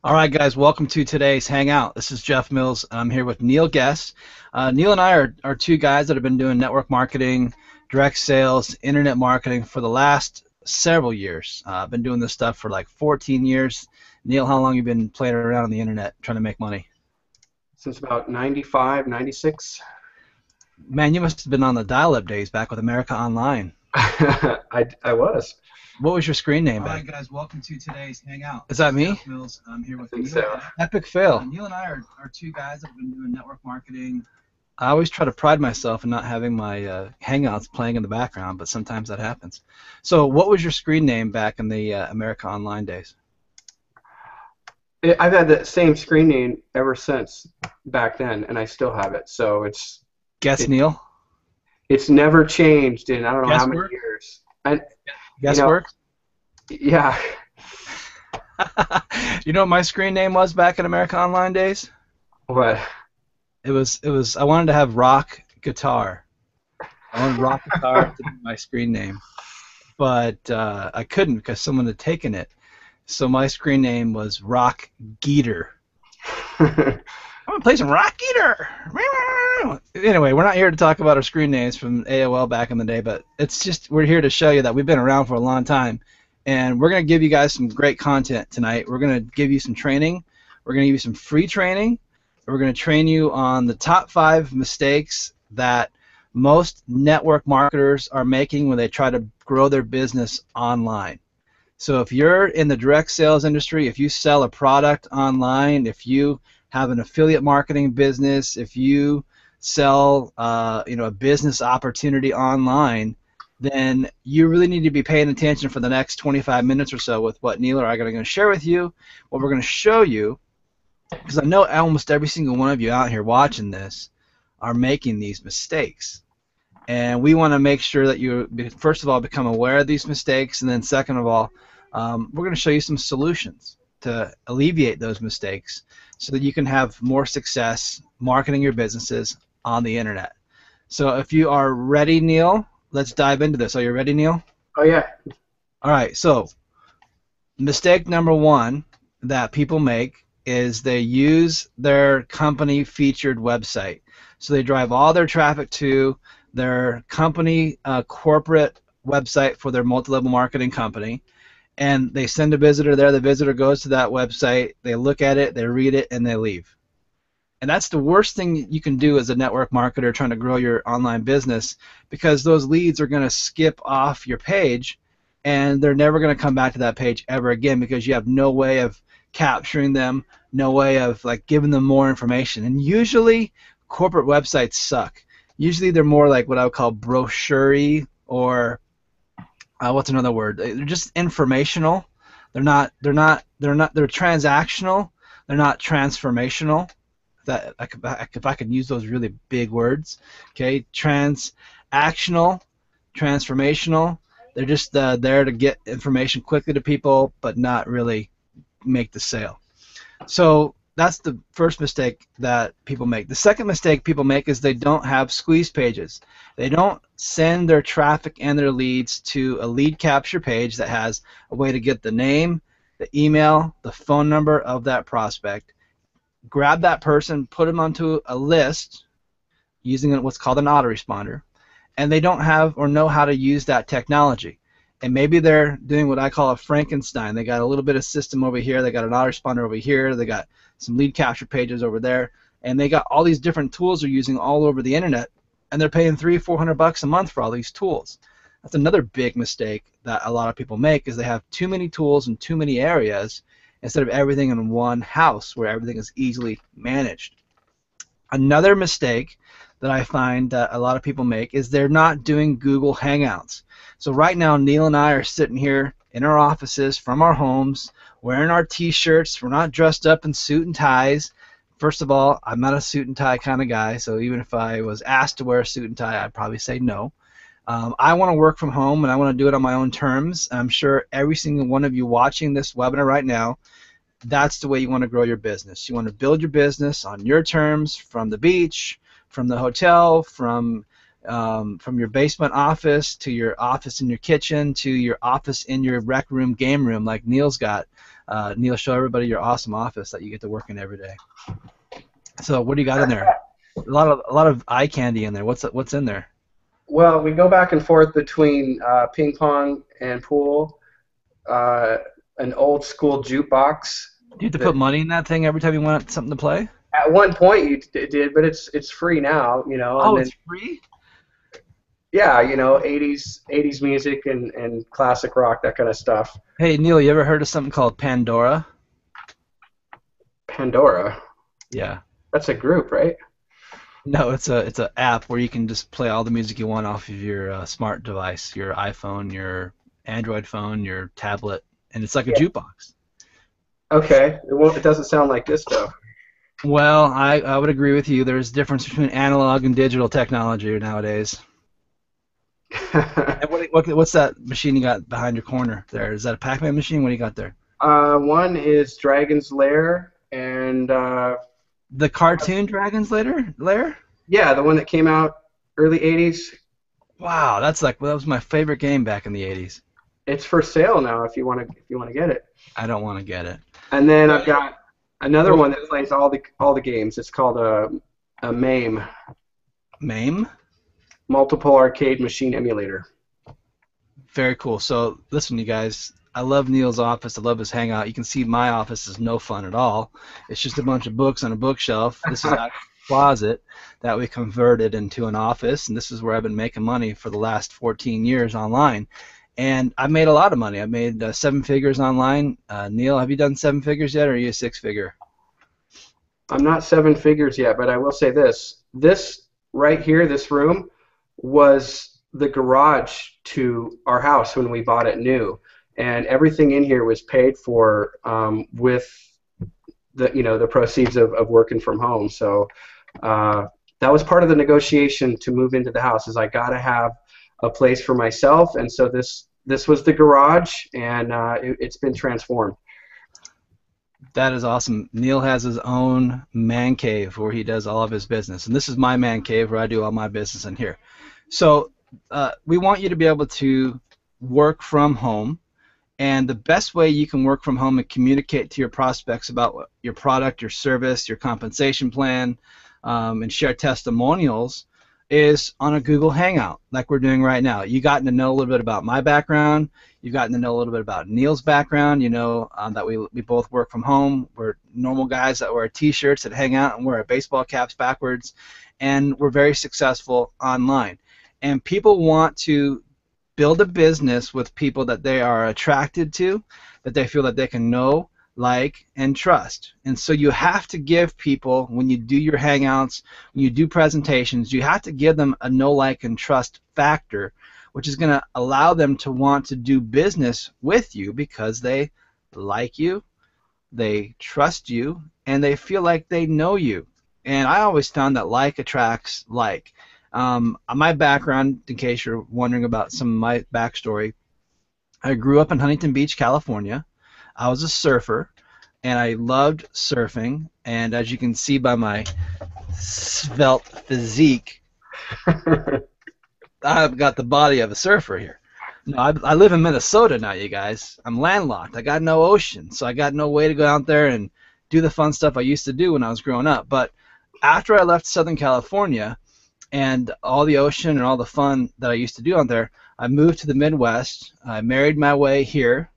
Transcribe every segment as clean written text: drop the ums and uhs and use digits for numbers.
All right, guys, welcome to today's Hangout. This is Jeff Mills, and I'm here with Neil Guest. Neil and I are two guys that have been doing network marketing, direct sales, internet marketing for the last several years. I've been doing this stuff for like 14 years. Neil, how long have you been playing around on the internet trying to make money? Since about 95, 96. Man, you must have been on the dial-up days back with America Online. I was. What was your screen name back? All right, guys, welcome to today's Hangout. Is that me? Jeff Mills. I'm here I with think Neil. so. Epic fail. Neil and I are two guys that have been doing network marketing. I always try to pride myself in not having my Hangouts playing in the background, but sometimes that happens. So what was your screen name back in the America Online days? I've had that same screen name ever since back then, and I still have it. So Guess it, Neil? it's never changed in I don't know how many Guesswork? years. And Guesswork? yeah. You know what my screen name was back in America Online days? What? It was I wanted to have rock guitar. I wanted rock guitar to be my screen name. But I couldn't because someone had taken it. So my screen name was Rock Geeter. I'm gonna play some Rock Geeter. Anyway, we're not here to talk about our screen names from AOL back in the day, but it's just we're here to show you that we've been around for a long time, and we're gonna give you guys some great content tonight. We're gonna give you some training. We're gonna give you some free training. We're gonna train you on the top 5 mistakes that most network marketers are making when they try to grow their business online. So if you're in the direct sales industry, if you sell a product online, if you have an affiliate marketing business, if you sell a business opportunity online, then you really need to be paying attention for the next 25 minutes or so with what Neil or I are going to share with you, what we're going to show you, because I know almost every single one of you out here watching this are making these mistakes. And we want to make sure that you, first of all, become aware of these mistakes, and then second of all, we're going to show you some solutions to alleviate those mistakes so that you can have more success marketing your businesses on the internet. So if you are ready, Neil, let's dive into this. Are you ready, Neil? Oh yeah. All right, so mistake number 1 that people make is they use their company featured website. So they drive all their traffic to their company corporate website for their multi-level marketing company, and they send a visitor there. The visitor goes to that website, they look at it, they read it, and they leave. And that's the worst thing you can do as a network marketer trying to grow your online business, because those leads are going to skip off your page and they're never going to come back to that page ever again, because you have no way of capturing them, no way of like giving them more information. And usually corporate websites suck. Usually they're more like what I would call brochure-y, or what's another word? They're just informational. They're transactional. They're not transformational. That if I could use those really big words, okay? Transactional, transformational. They're just there to get information quickly to people, but not really make the sale. So that's the first mistake that people make. The second mistake people make is they don't have squeeze pages. They don't send their traffic and their leads to a lead capture page that has a way to get the name, the email, the phone number of that prospect, grab that person, put them onto a list using what's called an autoresponder, and they don't have or know how to use that technology. And maybe they're doing what I call a Frankenstein. They got a little bit of system over here, they got an autoresponder over here, they got some lead capture pages over there, and they got all these different tools they're using all over the internet, and they're paying $300-400 a month for all these tools. That's another big mistake that a lot of people make, is they have too many tools in too many areas instead of everything in one house where everything is easily managed. Another mistake that I find that a lot of people make is they're not doing Google Hangouts. So right now Neil and I are sitting here in our offices from our homes wearing our t-shirts. We're not dressed up in suit and ties. First of all, I'm not a suit and tie kind of guy, so even if I was asked to wear a suit and tie, I'd probably say no. I want to work from home, and I want to do it on my own terms. I'm sure every single one of you watching this webinar right now, that's the way you want to grow your business. You want to build your business on your terms, from the beach, from the hotel, from your basement office to your office in your kitchen to your office in your rec room, game room like Neil's got. Neil, show everybody your awesome office that you get to work in every day. So what do you got in there? A lot of eye candy in there. What's in there? Well, we go back and forth between ping pong and pool, uh, an old school jukebox. Do you have to put That money in that thing every time you want something to play? at one point you did, but it's free now, and Oh, then it's free? yeah, 80s music and classic rock, that kind of stuff. Hey, Neil, you ever heard of something called Pandora? Pandora, Yeah. that's a group, right? No, it's a app where you can just play all the music you want off of your smart device, your iPhone, your Android phone, your tablet, and it's like a Yeah. jukebox. Okay, it doesn't sound like this though. Well, I would agree with you. There's a difference between analog and digital technology nowadays. And what's that machine you got behind your corner there? Is that a Pac-Man machine? What do you got there? One is Dragon's Lair, and The cartoon Dragon's Lair? yeah, the one that came out early 80s. Wow, that was my favorite game back in the 80s. It's for sale now if you want to get it. I don't want to get it. And then I've got another Well, one that plays all the games. It's called a MAME, MAME? Multiple Arcade Machine Emulator. Very cool. So listen, you guys, I love Neil's office. I love his hangout. You can see my office is no fun at all. It's just a bunch of books on a bookshelf. This is a closet that we converted into an office, and this is where I've been making money for the last 14 years online. And I've made a lot of money. I've made 7 figures online. Neil, have you done 7 figures yet, or are you a 6 figure? I'm not 7 figures yet, but I will say this. This right here, this room, was the garage to our house when we bought it new. And everything in here was paid for with the proceeds of working from home. So that was part of the negotiation to move into the house, is I got to have a place for myself, and so this was the garage, and it's been transformed. That is awesome. Neil has his own man cave where he does all of his business, and this is my man cave where I do all my business in here. So we want you to be able to work from home, and the best way you can work from home and communicate to your prospects about your product, your service, your compensation plan, and share testimonials is on a Google Hangout like we're doing right now. You've gotten to know a little bit about my background. You've gotten to know a little bit about Neil's background. You know that we both work from home. We're normal guys that wear T-shirts that hang out and wear our baseball caps backwards, and we're very successful online. And people want to build a business with people that they are attracted to, that they feel that they can know, like, and trust. And so you have to give people, when you do your hangouts, when you do presentations, you have to give them a know, like, and trust factor, which is going to allow them to want to do business with you because they like you, they trust you, and they feel like they know you. And I always found that like attracts like. My background, in case you're wondering about some of my backstory, I grew up in Huntington Beach, California. I was a surfer, and I loved surfing. And as you can see by my svelte physique, I've got the body of a surfer here. No, I live in Minnesota now, you guys. I'm landlocked. I got no ocean, so I got no way to go out there and do the fun stuff I used to do when I was growing up. But after I left Southern California and all the ocean and all the fun that I used to do out there, I moved to the Midwest. I married my way here,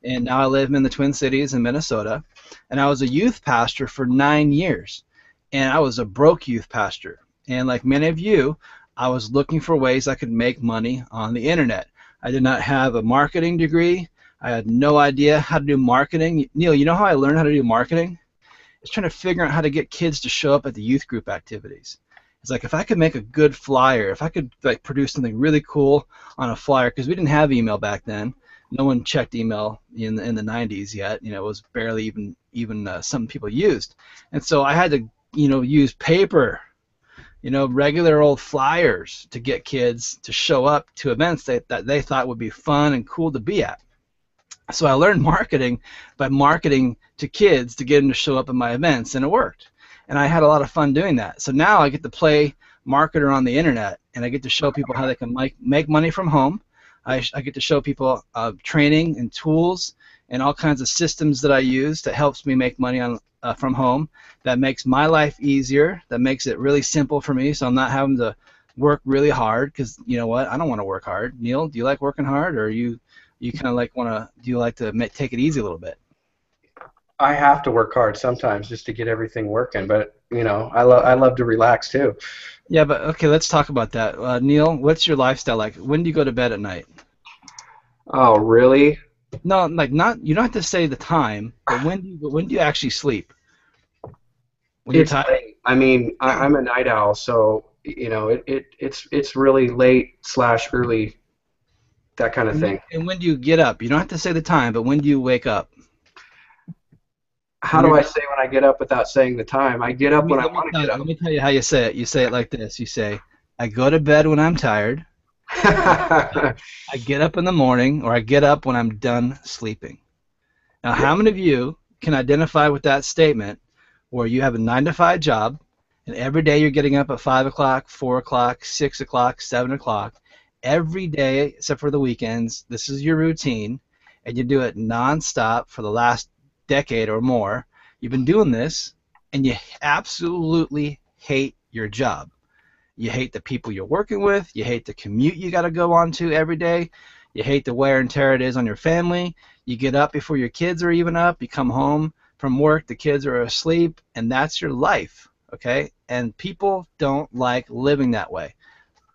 and now I live in the Twin Cities in Minnesota. And I was a youth pastor for 9 years, and I was a broke youth pastor. And like many of you, I was looking for ways I could make money on the internet. I did not have a marketing degree. I had no idea how to do marketing. Neil, you know how I learned how to do marketing? It's trying to figure out how to get kids to show up at the youth group activities. It's like if I could make a good flyer, if I could like produce something really cool on a flyer, because we didn't have email back then. No one checked email in the 90s yet. You know, it was barely even something people used. And so I had to, use paper, regular old flyers to get kids to show up to events that they thought would be fun and cool to be at. So I learned marketing by marketing to kids to get them to show up at my events, and it worked. And I had a lot of fun doing that. So now I get to play marketer on the internet, and I get to show people how they can make money from home. I get to show people training and tools and all kinds of systems that I use that helps me make money on from home, that makes my life easier, that makes it really simple for me, so I'm not having to work really hard, because you know what, I don't want to work hard. Neil, do you like working hard, or you kind of like do you like to take it easy a little bit? I have to work hard sometimes just to get everything working, but I love to relax too. Yeah, but okay, let's talk about that. Neil, what's your lifestyle like? When do you go to bed at night? Oh, really? No, like not, you don't have to say the time, but when do you actually sleep? When you're It's tired? late. I mean, I'm a night owl, so it's really late slash early, that kind of thing. And when do you get up? You don't have to say the time, but when do you wake up? How When do you're I done? say when I get up without saying the time? I get up when I want to get Let me tell you how you say it. You say it like this. You say, I go to bed when I'm tired. up. I get up in the morning, or I get up when I'm done sleeping. Now, Yeah. how many of you can identify with that statement where you have a 9 to 5 job, and every day you're getting up at 5 o'clock, 4 o'clock, 6 o'clock, 7 o'clock, every day except for the weekends, this is your routine, and you do it nonstop for the last decade or more. You've been doing this, and you absolutely hate your job. You hate the people you're working with. You hate the commute you got to go on to every day. You hate the wear and tear it is on your family. You get up before your kids are even up. You come home from work, the kids are asleep, and that's your life, okay? And people don't like living that way.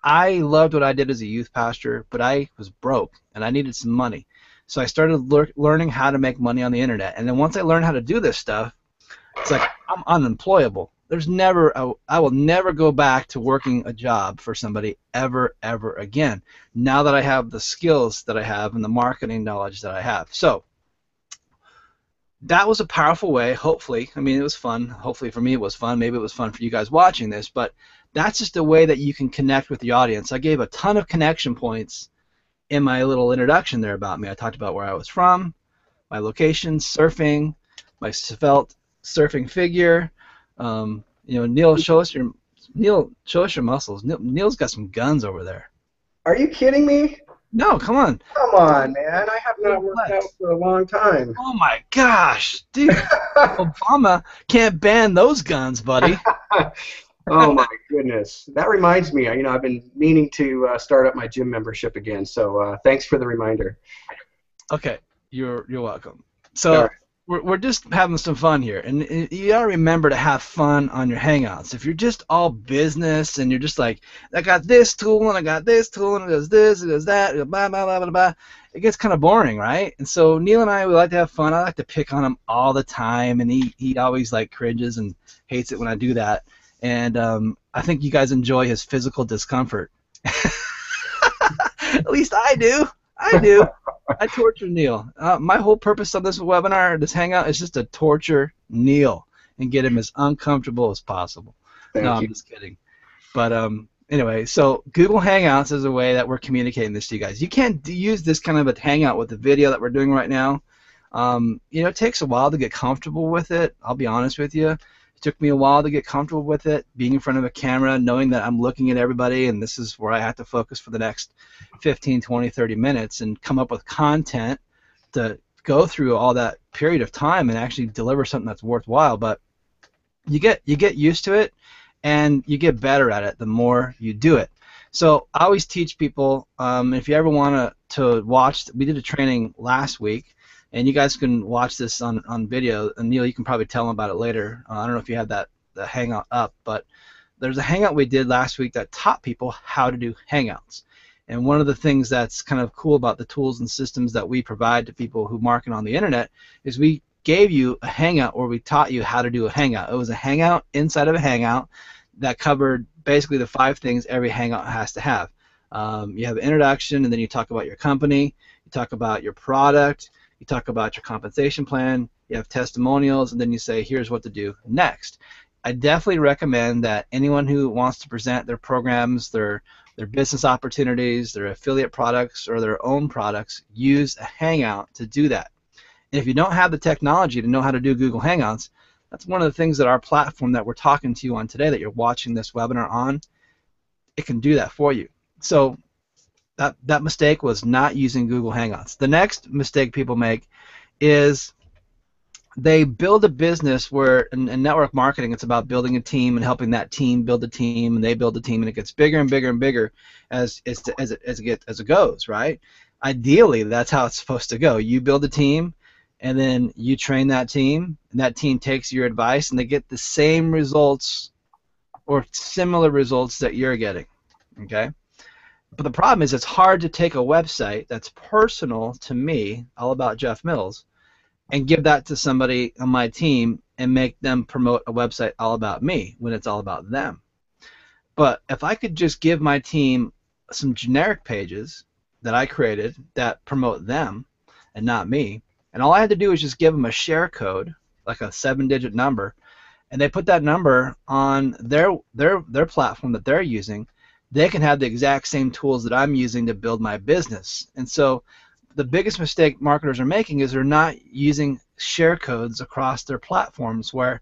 I loved what I did as a youth pastor, but I was broke, and I needed some money. So I started learning how to make money on the internet. And then once I learned how to do this stuff, it's like I'm unemployable. I will never go back to working a job for somebody ever again. Now that I have the skills that I have and the marketing knowledge that I have. So that was a powerful way, hopefully. I mean, it was fun. Hopefully for me it was fun. Maybe it was fun for you guys watching this, but that's just a way that you can connect with the audience. I gave a ton of connection points in my little introduction there about me. I talked about where I was from, my location, surfing, my svelte surfing figure. Neil, show us your muscles. Neil's got some guns over there. Are you kidding me? No, come on. Come on, man. I have not worked out Flex. for a long time. Oh my gosh, dude. Obama can't ban those guns, buddy. Oh my goodness. That reminds me, I've been meaning to start up my gym membership again. So thanks for the reminder. Okay, you're welcome. All So right. we're just having some fun here, and you gotta remember to have fun on your Hangouts. If you're just all business and you're just like, I got this tool and I got this tool and it does this, it does that, blah blah blah blah blah, it gets kind of boring, right? And so Neil and I, we like to have fun. I like to pick on him all the time, and he always like cringes and hates it when I do that. And I think you guys enjoy his physical discomfort. At least I do. I do. I torture Neil. My whole purpose of this webinar, this hangout, is just to torture Neil and get him as uncomfortable as possible. No, Thank I'm you. just kidding. But anyway, so Google Hangouts is a way that we're communicating this to you guys. You can't use this kind of a hangout with the video that we're doing right now. It takes a while to get comfortable with it. I'll be honest with you. It took me a while to get comfortable with it, being in front of a camera, knowing that I'm looking at everybody, and this is where I have to focus for the next 15, 20, 30 minutes and come up with content to go through all that period of time and actually deliver something that's worthwhile. But you get used to it, and you get better at it the more you do it. So I always teach people, if you ever want to watch, we did a training last week, and you guys can watch this on video. And Neil, you can probably tell them about it later. I don't know if you have the Hangout up, but there's a Hangout we did last week that taught people how to do Hangouts. And one of the things that's kind of cool about the tools and systems that we provide to people who market on the internet is we gave you a Hangout where we taught you how to do a Hangout. It was a Hangout inside of a Hangout that covered basically the 5 things every Hangout has to have. You have an introduction, and then you talk about your company, you talk about your product, you talk about your compensation plan, you have testimonials, and then you say, here's what to do next. I definitely recommend that anyone who wants to present their programs, their business opportunities, their affiliate products, or their own products, use a Hangout to do that. And if you don't have the technology to know how to do Google Hangouts, that's one of the things that our platform that we're talking to you on today, that you're watching this webinar on, it can do that for you. So that mistake was not using Google Hangouts. The next mistake people make is they build a business where in network marketing it's about building a team and helping that team build a team, and they build a team, and it gets bigger and bigger and bigger as it goes, right? Ideally, that's how it's supposed to go. You build a team, and then you train that team, and that team takes your advice, and they get the same results or similar results that you're getting, okay? But the problem is it's hard to take a website that's personal to me, all about Jeff Mills, and give that to somebody on my team and make them promote a website all about me when it's all about them. But if I could just give my team some generic pages that I created that promote them and not me, and all I had to do is just give them a share code, like a 7-digit number, and they put that number on their platform that they're using, they can have the exact same tools that I'm using to build my business. And so the biggest mistake marketers are making is they're not using share codes across their platforms where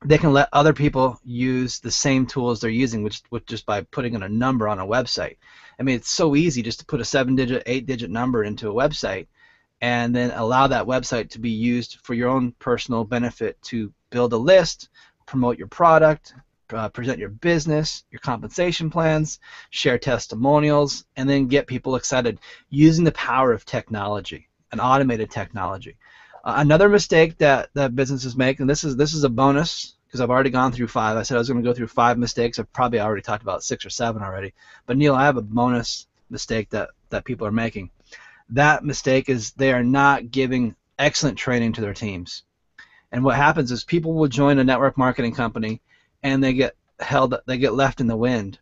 they can let other people use the same tools they're using, which just by putting in a number on a website. I mean, it's so easy just to put a 7-digit, 8-digit number into a website and then allow that website to be used for your own personal benefit to build a list, promote your product, present your business, your compensation plans, share testimonials, and then get people excited using the power of technology and automated technology. Another mistake that businesses make, and this is a bonus because I've already gone through 5. I said I was going to go through 5 mistakes. I've probably already talked about 6 or 7 already. But Neil, I have a bonus mistake that people are making. That mistake is they are not giving excellent training to their teams. And what happens is people will join a network marketing company and they get left in the wind.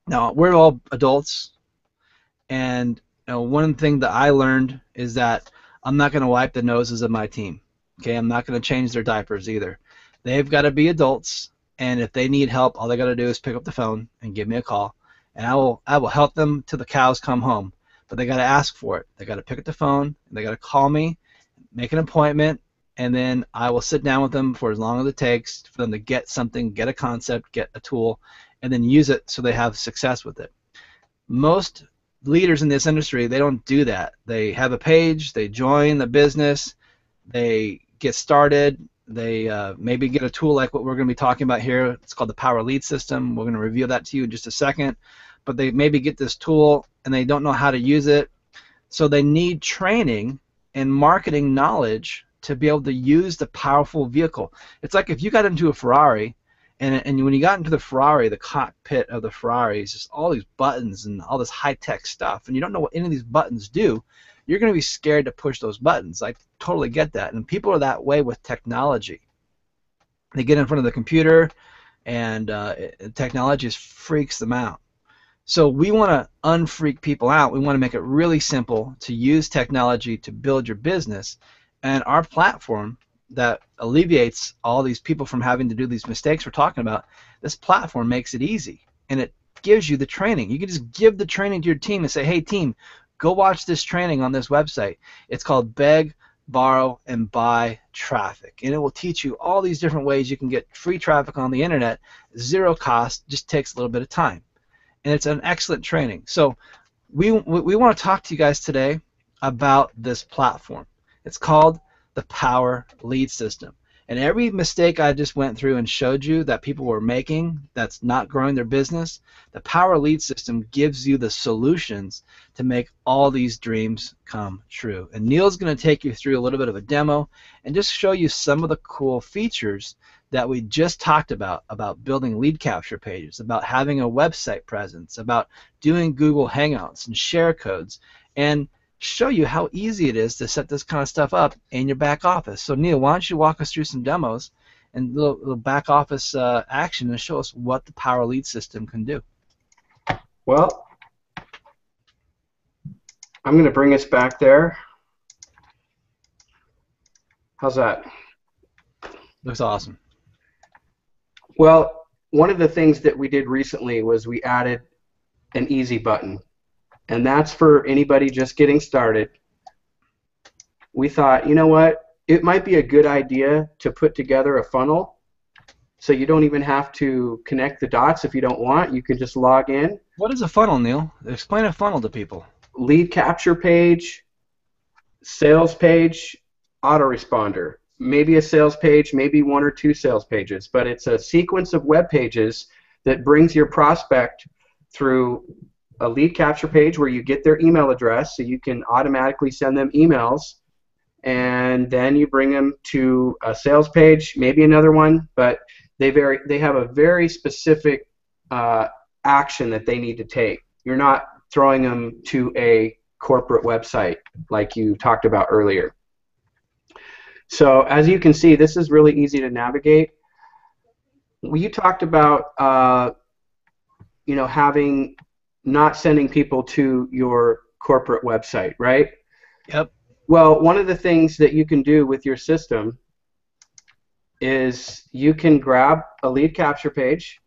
Now, we're all adults, and one thing that I learned is that I'm not going to wipe the noses of my team. Okay, I'm not going to change their diapers either. They've got to be adults, and if they need help, all they got to do is pick up the phone and give me a call, and I will help them till the cows come home. But they got to ask for it. They got to pick up the phone, and they got to call me, make an appointment, and then I will sit down with them for as long as it takes for them to get something, get a concept, get a tool, and then use it so they have success with it. Most leaders in this industry, they don't do that. They have a page, they join the business, they get started, they maybe get a tool like what we're going to be talking about here. It's called the Power Lead System. We're going to reveal that to you in just a second. But they maybe get this tool and they don't know how to use it, so they need training and marketing knowledge to be able to use the powerful vehicle. It's like if you got into a Ferrari, and when you got into the Ferrari, the cockpit of the Ferrari is just all these buttons and all this high-tech stuff, and you don't know what any of these buttons do, you're going to be scared to push those buttons. I totally get that, and people are that way with technology. They get in front of the computer, and technology just freaks them out. So we want to unfreak people out. We want to make it really simple to use technology to build your business. And our platform that alleviates all these people from having to do these mistakes we're talking about, this platform makes it easy. And it gives you the training. You can just give the training to your team and say, hey, team, go watch this training on this website. It's called Beg, Borrow, and Buy Traffic. And it will teach you all these different ways you can get free traffic on the internet, 0 cost, just takes a little bit of time. And it's an excellent training. So we want to talk to you guys today about this platform. It's called the Power Lead System. And every mistake I just went through and showed you that people were making that's not growing their business, the Power Lead System gives you the solutions to make all these dreams come true. And Neil's going to take you through a little bit of a demo and just show you some of the cool features that we just talked about building lead capture pages, about having a website presence, about doing Google Hangouts and share codes, and show you how easy it is to set this kind of stuff up in your back office. So Neil, why don't you walk us through some demos and little back office action and show us what the Power Lead System can do. Well, I'm going to bring us back there. How's that? Looks awesome. Well, one of the things that we did recently was we added an easy button. And that's for anybody just getting started. We thought, you know what, it might be a good idea to put together a funnel so you don't even have to connect the dots if you don't want. You can just log in. What is a funnel, Neil? Explain a funnel to people. Lead capture page, sales page, autoresponder. Maybe a sales page, maybe 1 or 2 sales pages, but it's a sequence of web pages that brings your prospect through a lead capture page where you get their email address so you can automatically send them emails, and then you bring them to a sales page, maybe another one, but they have a very specific action that they need to take. You're not throwing them to a corporate website like you talked about earlier. So as you can see, this is really easy to navigate. You talked about you know, not sending people to your corporate website, right? Yep. Well, one of the things that you can do with your system is you can grab a lead capture page.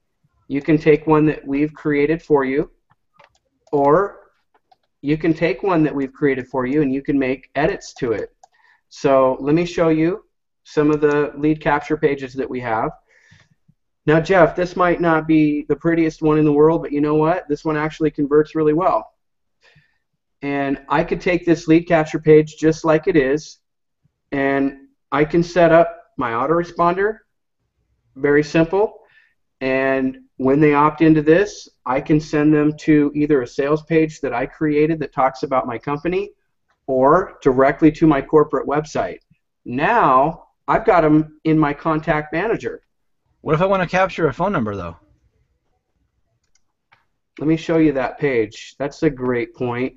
You can take one that we've created for you, or you can take one that we've created for you and you can make edits to it. So let me show you some of the lead capture pages that we have. Now, Jeff, this might not be the prettiest one in the world, but you know what? This one actually converts really well. And I could take this lead capture page just like it is, and I can set up my autoresponder. Very simple. And when they opt into this, I can send them to either a sales page that I created that talks about my company, or directly to my corporate website. Now, I've got them in my contact manager. What if I want to capture a phone number, though? Let me show you that page. That's a great point.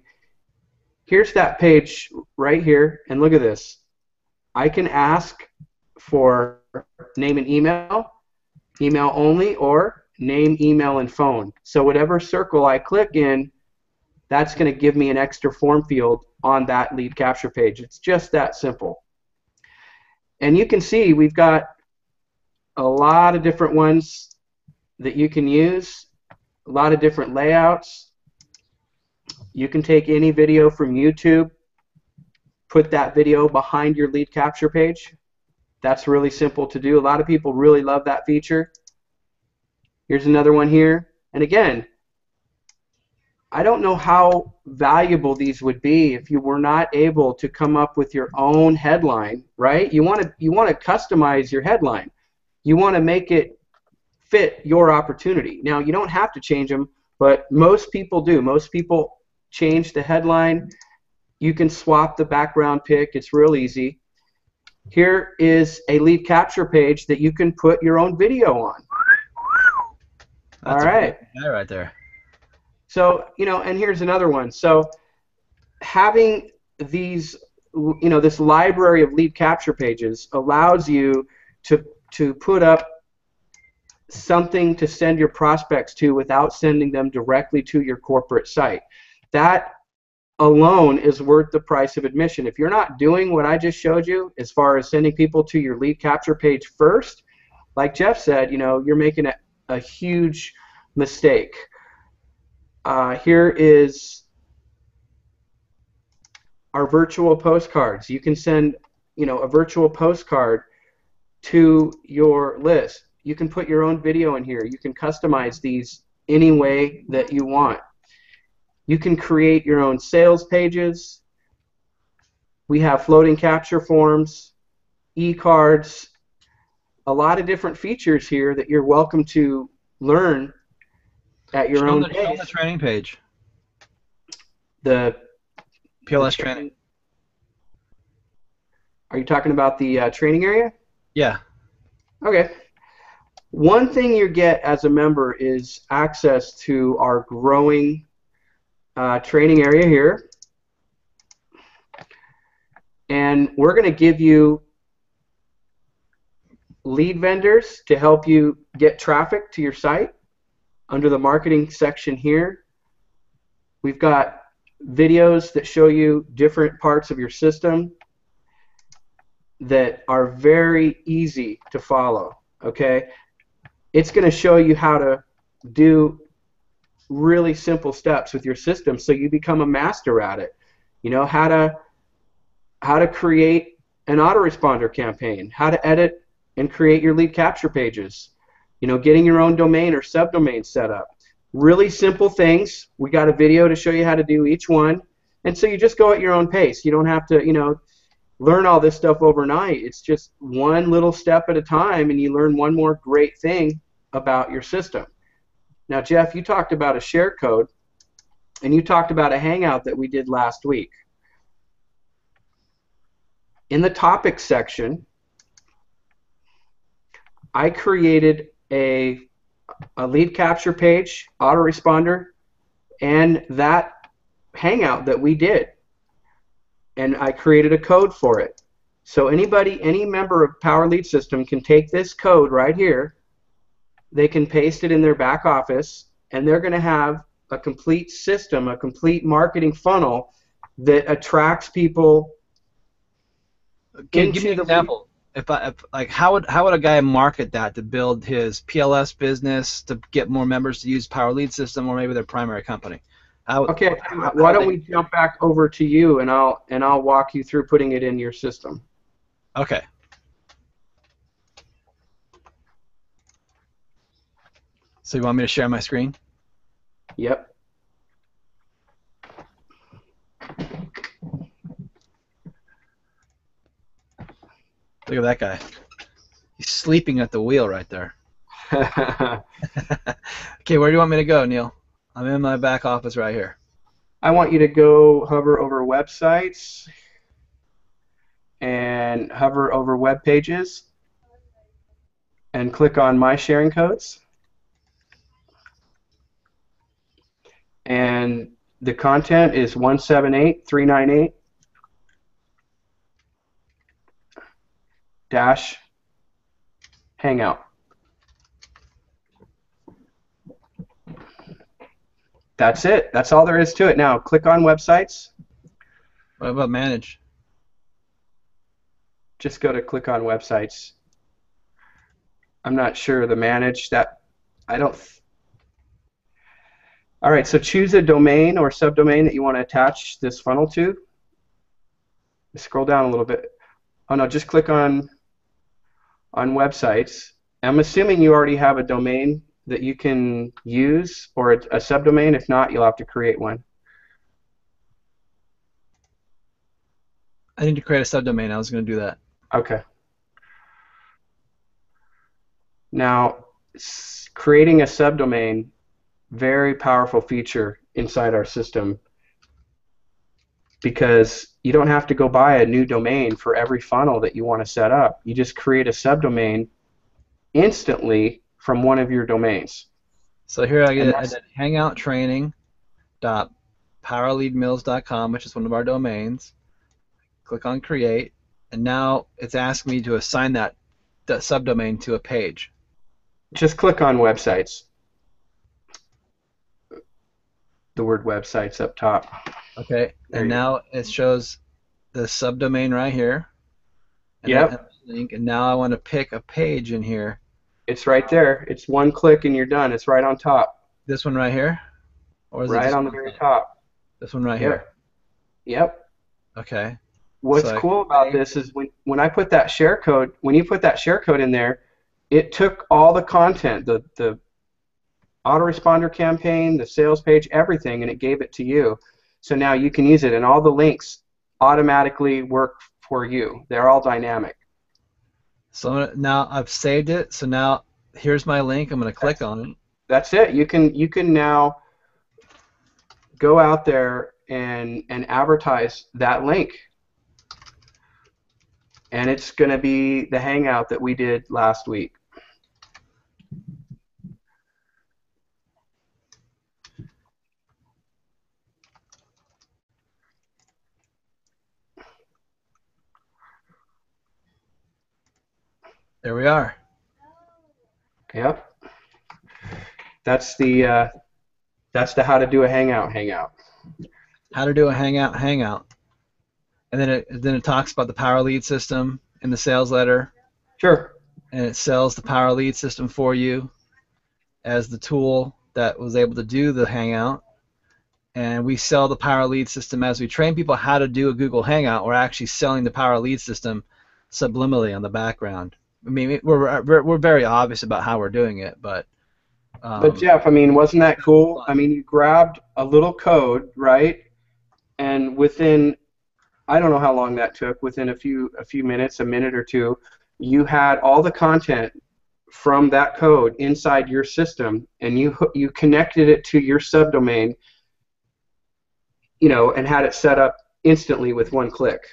Here's that page right here, and look at this. I can ask for name and email, email only, or name, email, and phone. So whatever circle I click in, that's going to give me an extra form field on that lead capture page. It's just that simple. And you can see we've got a lot of different ones that you can use, a lot of different layouts. You can take any video from YouTube, put that video behind your lead capture page. That's really simple to do. A lot of people really love that feature. Here's another one here. And again, I don't know how valuable these would be if you were not able to come up with your own headline, right? You want to customize your headline. You want to make it fit your opportunity. Now, you don't have to change them, but most people do. Most people change the headline. You can swap the background pic. It's real easy. Here is a lead capture page that you can put your own video on. That's all right. Yeah, right there. So, you know, and here's another one. So having these, you know, this library of lead capture pages allows you to put up something to send your prospects to without sending them directly to your corporate site. That alone is worth the price of admission. If you're not doing what I just showed you as far as sending people to your lead capture page first, like Jeff said, you know, you're making a huge mistake. Here is our virtual postcards. You can send, you know, a virtual postcard to your list. You can put your own video in here. You can customize these any way that you want. You can create your own sales pages. We have floating capture forms, e-cards, a lot of different features here that you're welcome to learn at your own pace. Show the training page. The PLS training. Are you talking about the training area? Yeah. Okay. One thing you get as a member is access to our growing training area here. And we're going to give you lead vendors to help you get traffic to your site. Under the marketing section here, we've got videos that show you different parts of your system that are very easy to follow, okay? It's going to show you how to do really simple steps with your system so you become a master at it. You know, how to create an autoresponder campaign, how to edit and create your lead capture pages, you know, getting your own domain or subdomain set up. Really simple things. We got a video to show you how to do each one. And so you just go at your own pace. You don't have to, learn all this stuff overnight. It's just one little step at a time, and you learn one more great thing about your system. Now, Jeff, you talked about a share code, and you talked about a hangout that we did last week. In the topics section, I created a lead capture page, autoresponder, and that hangout that we did. And I created a code for it. So any member of Power Lead System can take this code right here, they can paste it in their back office, and they're going to have a complete system, a complete marketing funnel that attracts people. Give me an example. How would a guy market that to build his PLS business, to get more members to use Power Lead System, or maybe their primary company? Okay, why don't we jump back over to you, and I'll walk you through putting it in your system. Okay. So you want me to share my screen? Yep. Look at that guy. He's sleeping at the wheel right there. Okay, where do you want me to go, Neil? I'm in my back office right here. I want you to go hover over websites and hover over web pages and click on My Sharing Codes. And the content is 178.398 dash hangout. That's it. That's all there is to it. Now click on websites. What about manage? Just go to click on websites. I'm not sure the manage that I don't. All right, so choose a domain or subdomain that you want to attach this funnel to. Scroll down a little bit. Oh no, just click on websites. I'm assuming you already have a domain that you can use, or a subdomain. If not, you'll have to create one. I need to create a subdomain. I was going to do that. Okay. Now, creating a subdomain, very powerful feature inside our system, because you don't have to go buy a new domain for every funnel that you want to set up. You just create a subdomain instantly from one of your domains. So here I did hangouttraining.powerleadmills.com, which is one of our domains. Click on create, and now it's asking me to assign that subdomain to a page. Just click on websites. The word websites up top. Okay, and now it shows the subdomain right here. And yep. Link, and now I want to pick a page in here. It's right there. It's one click and you're done. It's right on top. This one right here? Or is right on the very top. This one right here? Yep. Okay. What's cool about this is when I put that share code, when you put that share code in there, it took all the content, the autoresponder campaign, the sales page, everything, and it gave it to you. So now you can use it, and all the links automatically work for you. They're all dynamic. So now I've saved it. So now here's my link. I'm going to click on it. That's it. You can now go out there and advertise that link. And it's going to be the hangout that we did last week. There we are. Yep. That's the how to do a hangout. How to do a hangout. And then it talks about the Power Lead System in the sales letter. Sure. And it sells the Power Lead System for you as the tool that was able to do the hangout. And we sell the Power Lead System as we train people how to do a Google Hangout. We're actually selling the Power Lead System subliminally on the background. I mean, we're very obvious about how we're doing it, but Jeff, I mean, wasn't that cool? I mean, you grabbed a little code, right? and within, I don't know how long that took, within a few minutes, a minute or two, you had all the content from that code inside your system, and you connected it to your subdomain, and had it set up instantly with one click.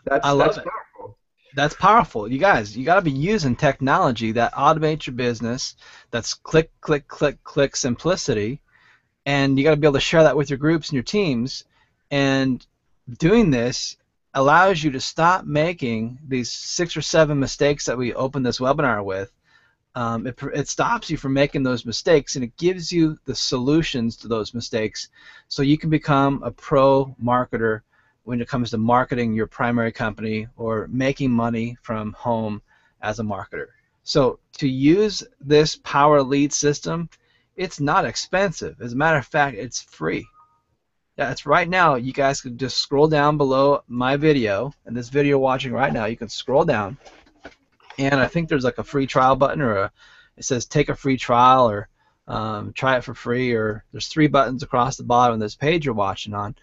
I That's love it. powerful. That's powerful. You guys, you got to be using technology that automates your business, that's click, click, click, click simplicity, and you got to be able to share that with your groups and your teams. And doing this allows you to stop making these 6 or 7 mistakes that we opened this webinar with. It stops you from making those mistakes, and it gives you the solutions to those mistakes so you can become a pro marketer when it comes to marketing your primary company or making money from home as a marketer. So to use this Power Lead system, it's not expensive. As a matter of fact, it's free. Yeah, it's right now. You guys can just scroll down below my video, and this video you're watching right now, you can scroll down, and I think there's like a free trial button, or it says take a free trial, or try it for free, or there's 3 buttons across the bottom of this page you're watching on,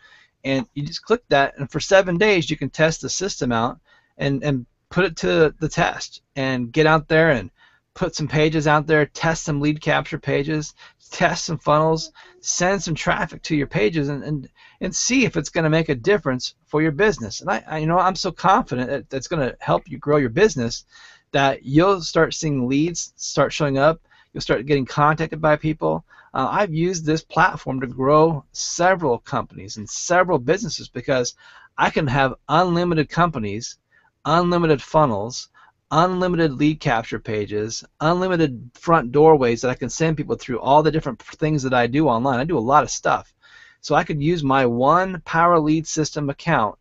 and you just click that, and for 7 days you can test the system out and put it to the test and get out there and put some pages out there, test some lead capture pages, test some funnels, send some traffic to your pages, and see if it's going to make a difference for your business. And I'm so confident that it's going to help you grow your business that you'll start seeing leads start showing up. You'll start getting contacted by people. I've used this platform to grow several companies and several businesses because I can have unlimited companies, unlimited funnels, unlimited lead capture pages, unlimited front doorways that I can send people through all the different things that I do online. I do a lot of stuff. So I could use my one Power Lead System account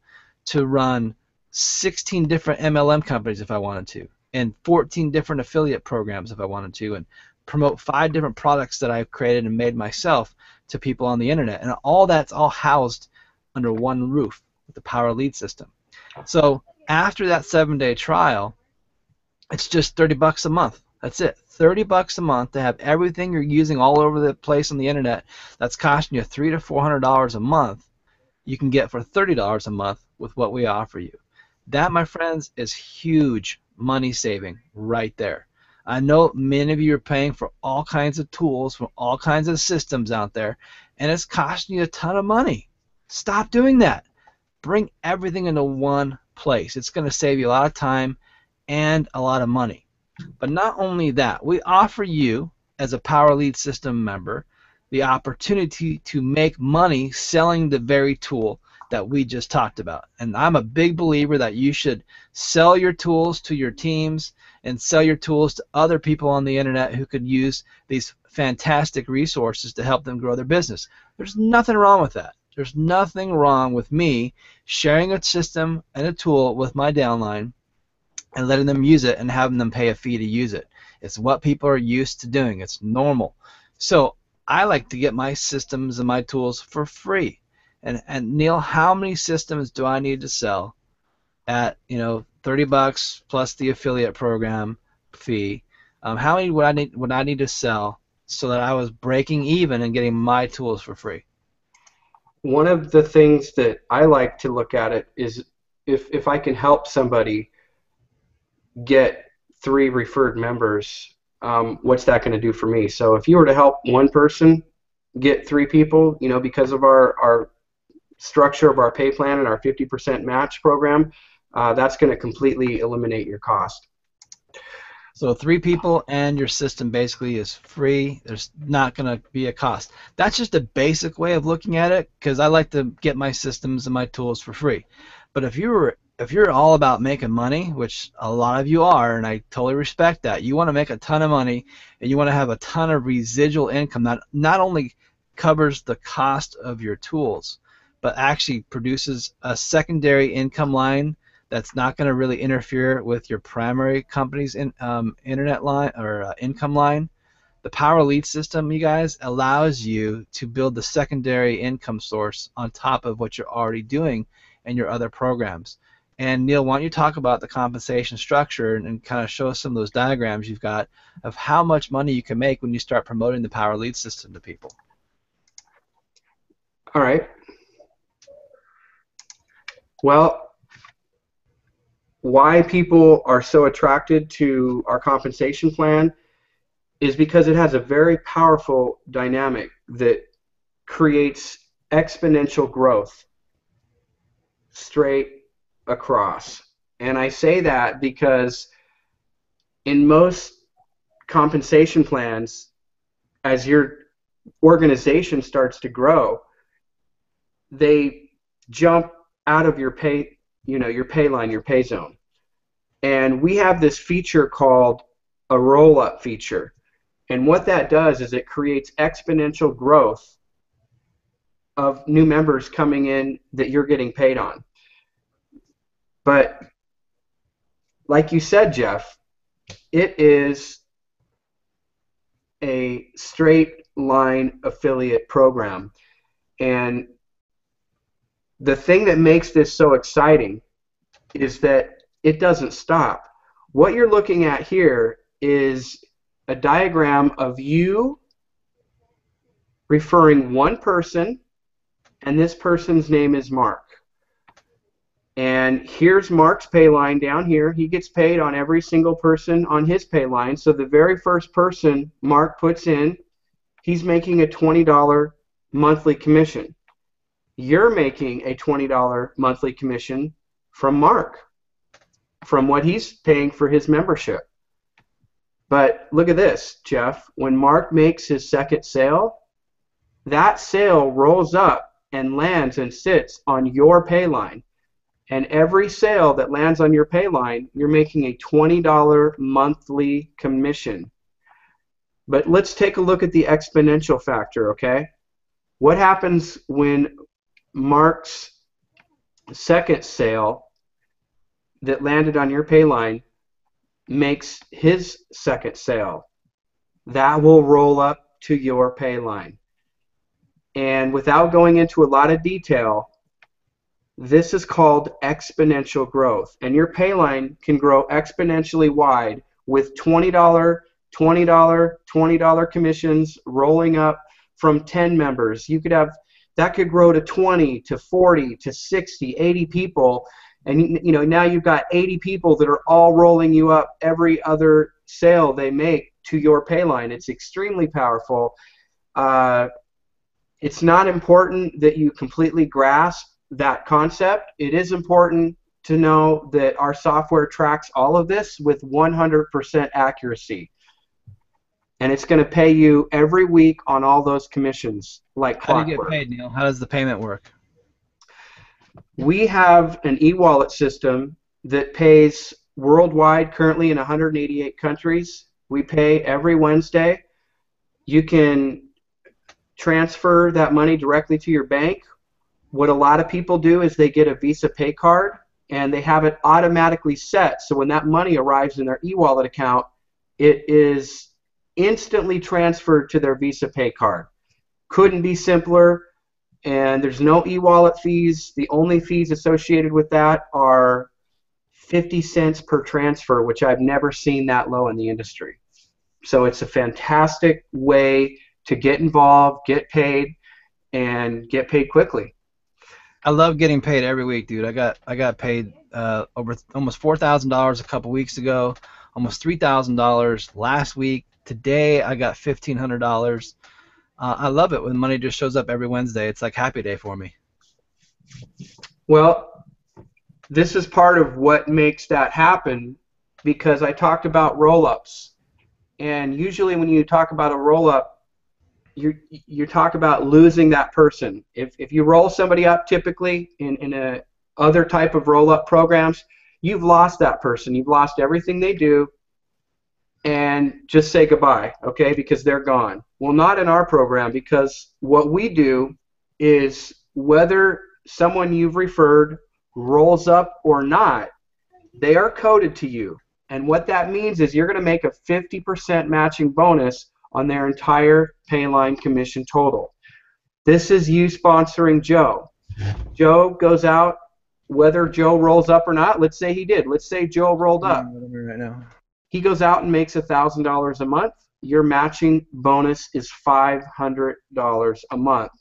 to run 16 different MLM companies if I wanted to, and 14 different affiliate programs if I wanted to, and promote 5 different products that I've created and made myself to people on the internet. And all that's all housed under one roof with the Power Lead System. So after that 7-day trial, it's just $30 a month. That's it. $30 a month to have everything you're using all over the place on the internet that's costing you $300 to $400 a month, you can get for $30 a month with what we offer you. That, my friends, is huge money saving right there. I know many of you are paying for all kinds of tools from all kinds of systems out there, and it's costing you a ton of money. Stop doing that. Bring everything into one place. It's going to save you a lot of time and a lot of money. But not only that, we offer you, as a Power Lead System member, the opportunity to make money selling the very tool that we just talked about. And I'm a big believer that you should sell your tools to your teams and sell your tools to other people on the internet who could use these fantastic resources to help them grow their business. There's nothing wrong with that. There's nothing wrong with me sharing a system and a tool with my downline and letting them use it and having them pay a fee to use it. It's what people are used to doing. It's normal. So I like to get my systems and my tools for free. And Neil, how many systems do I need to sell at $30 plus the affiliate program fee? How many would I need to sell so that I was breaking even and getting my tools for free? One of the things that I like to look at it is if I can help somebody get 3 referred members, what's that going to do for me? So if you were to help one person get 3 people, because of our structure of our pay plan and our 50% match program, that's going to completely eliminate your cost. So 3 people and your system basically is free. There's not going to be a cost. That's just a basic way of looking at it, because I like to get my systems and my tools for free. But if you're all about making money, which a lot of you are, and I totally respect that, you want to make a ton of money and you want to have a ton of residual income that not only covers the cost of your tools, but actually produces a secondary income line that's not going to really interfere with your primary company's internet line or income line. The Power Lead System, you guys, allows you to build the secondary income source on top of what you're already doing in your other programs. And Neil, why don't you talk about the compensation structure and kind of show us some of those diagrams you've got of how much money you can make when you start promoting the Power Lead System to people. All right. Well, why people are so attracted to our compensation plan is because it has a very powerful dynamic that creates exponential growth straight across. And I say that because in most compensation plans, as your organization starts to grow, they jump out of your pay, your pay line, your pay zone. And we have this feature called a roll-up feature. And what that does is it creates exponential growth of new members coming in that you're getting paid on. But like you said, Jeff, it is a straight line affiliate program. And the thing that makes this so exciting is that it doesn't stop. What you're looking at here is a diagram of you referring one person, and this person's name is Mark. And here's Mark's pay line down here. He gets paid on every single person on his pay line. So the very first person Mark puts in, he's making a $20 monthly commission. You're making a $20 monthly commission from Mark, from what he's paying for his membership. But look at this, Jeff. When Mark makes his second sale, that sale rolls up and lands and sits on your pay line. And every sale that lands on your pay line, you're making a $20 monthly commission. But let's take a look at the exponential factor, okay? What happens when Mark's second sale that landed on your pay line makes his second sale? That will roll up to your pay line. And without going into a lot of detail, this is called exponential growth. And your pay line can grow exponentially wide with $20, $20 commissions rolling up from 10 members. You could have, that could grow to 20, to 40, to 60, 80 people. And now you've got 80 people that are all rolling you up every other sale they make to your pay line. It's extremely powerful. It's not important that you completely grasp that concept. It is important to know that our software tracks all of this with 100% accuracy. And it's going to pay you every week on all those commissions like clockwork. How do you get paid, Neil? How does the payment work? We have an e-wallet system that pays worldwide, currently in 188 countries. We pay every Wednesday. You can transfer that money directly to your bank. What a lot of people do is they get a Visa Pay card and they have it automatically set. So when that money arrives in their e-wallet account, it is instantly transferred to their Visa Pay card. Couldn't be simpler. And there's no e-wallet fees. The only fees associated with that are 50 cents per transfer, which I've never seen that low in the industry. So it's a fantastic way to get involved, get paid, and get paid quickly. I love getting paid every week, dude. I got paid over almost $4,000 a couple weeks ago, almost $3,000 last week. Today I got $1,500. I love it when money just shows up every Wednesday. It's like happy day for me. Well, this is part of what makes that happen, because I talked about roll-ups. And usually when you talk about a roll-up, you talk about losing that person. If you roll somebody up typically in a other type of roll-up programs, you've lost that person. You've lost everything they do, and just say goodbye, okay, because they're gone. Well, not in our program, because what we do is whether someone you've referred rolls up or not, they are coded to you. And what that means is you're going to make a 50% matching bonus on their entire Payline commission total. This is you sponsoring Joe. Joe goes out, whether Joe rolls up or not, let's say he did. Let's say Joe rolled up. Right now. He goes out and makes $1,000 a month. Your matching bonus is $500 a month.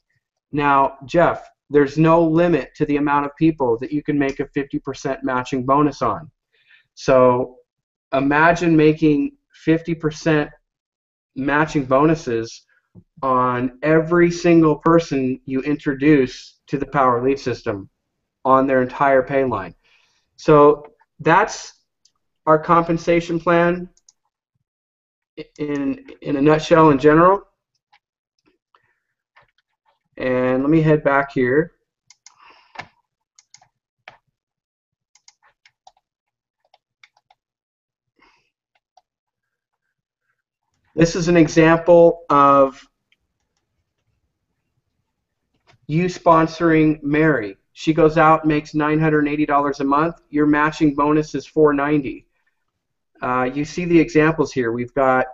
Now, Jeff, There's no limit to the amount of people that you can make a 50% matching bonus on. So imagine making 50% matching bonuses on every single person you introduce to the Power Lead system on their entire pay line. So that's our compensation plan in a nutshell in general. And let me head back here. This is an example of you sponsoring Mary. She goes out, makes $980 a month. Your matching bonus is $490. You see the examples here. We've got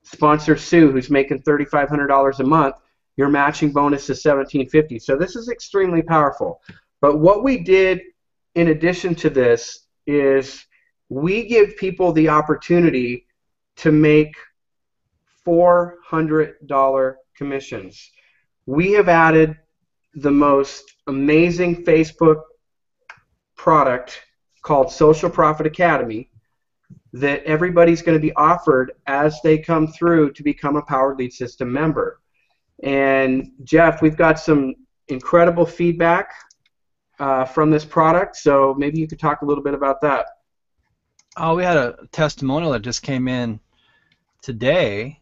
sponsor Sue, who's making $3,500 a month. Your matching bonus is $1,750. So this is extremely powerful. But what we did in addition to this is we give people the opportunity to make $400 commissions. We have added the most amazing Facebook product called Social Profit Academy that everybody's going to be offered as they come through to become a Power Lead System member. And Jeff, we've got some incredible feedback from this product, so maybe you could talk a little bit about that. Oh, we had a testimonial that just came in today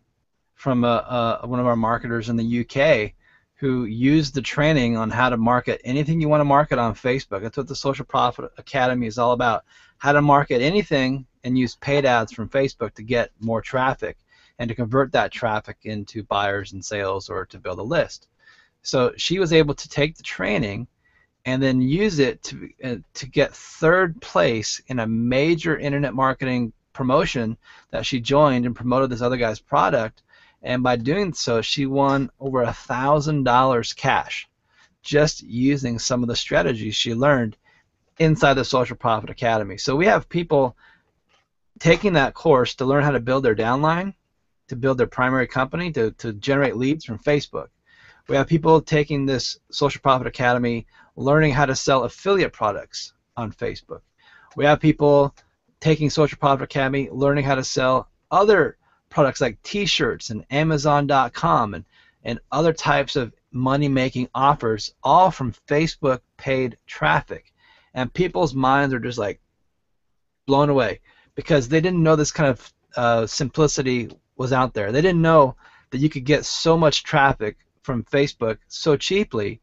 from one of our marketers in the UK who used the training on how to market anything you want to market on Facebook. That's what the Social Profit Academy is all about, how to market anything and use paid ads from Facebook to get more traffic and to convert that traffic into buyers and sales or to build a list. So she was able to take the training and then use it to get third place in a major internet marketing promotion that she joined and promoted this other guy's product. And by doing so, she won over $1,000 cash just using some of the strategies she learned inside the Social Profit Academy. So we have people taking that course to learn how to build their downline, to build their primary company, to generate leads from Facebook. We have people taking this Social Profit Academy learning how to sell affiliate products on Facebook. We have people taking Social Profit Academy learning how to sell other products like t-shirts and Amazon.com and other types of money-making offers, all from Facebook paid traffic. And people's minds are just like blown away because they didn't know this kind of simplicity was out there. They didn't know that you could get so much traffic from Facebook so cheaply,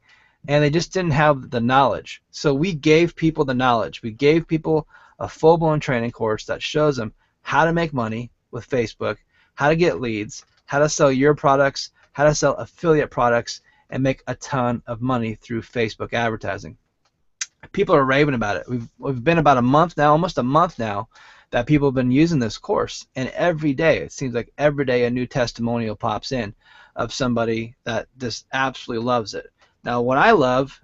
and they just didn't have the knowledge. So we gave people the knowledge. We gave people a full-blown training course that shows them how to make money with Facebook, how to get leads, how to sell your products, how to sell affiliate products, and make a ton of money through Facebook advertising. People are raving about it. We've been about a month now, almost a month now, that people have been using this course, and every day, it seems like every day a new testimonial pops in of somebody that just absolutely loves it. Now, what I love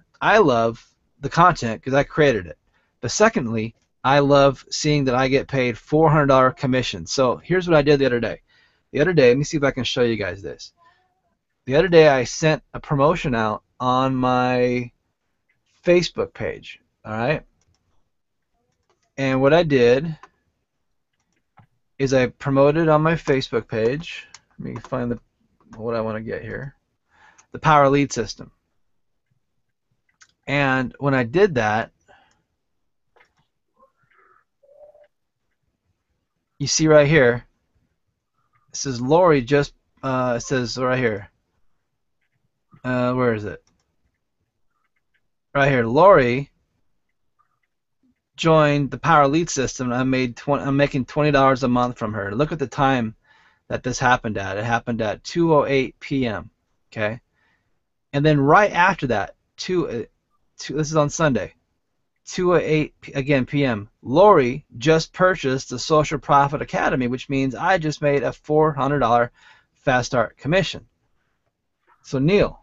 the content because I created it. But secondly, I love seeing that I get paid $400 commission. So here's what I did the other day. Let me see if I can show you guys this. The other day I sent a promotion out on my Facebook page, all right? And what I did is I promoted on my Facebook page. Let me find what I want to get here. The Power Lead System. And when I did that, you see right here, it says Lori just, it says right here, where is it? Right here, Lori joined the Power Lead System, and I'm making $20 a month from her. Look at the time that this happened at. It happened at 2:08 p.m. Okay, and then right after that, this is on Sunday, 2:08 again p.m. Lori just purchased the Social Profit Academy, which means I just made a $400 fast start commission. So Neil,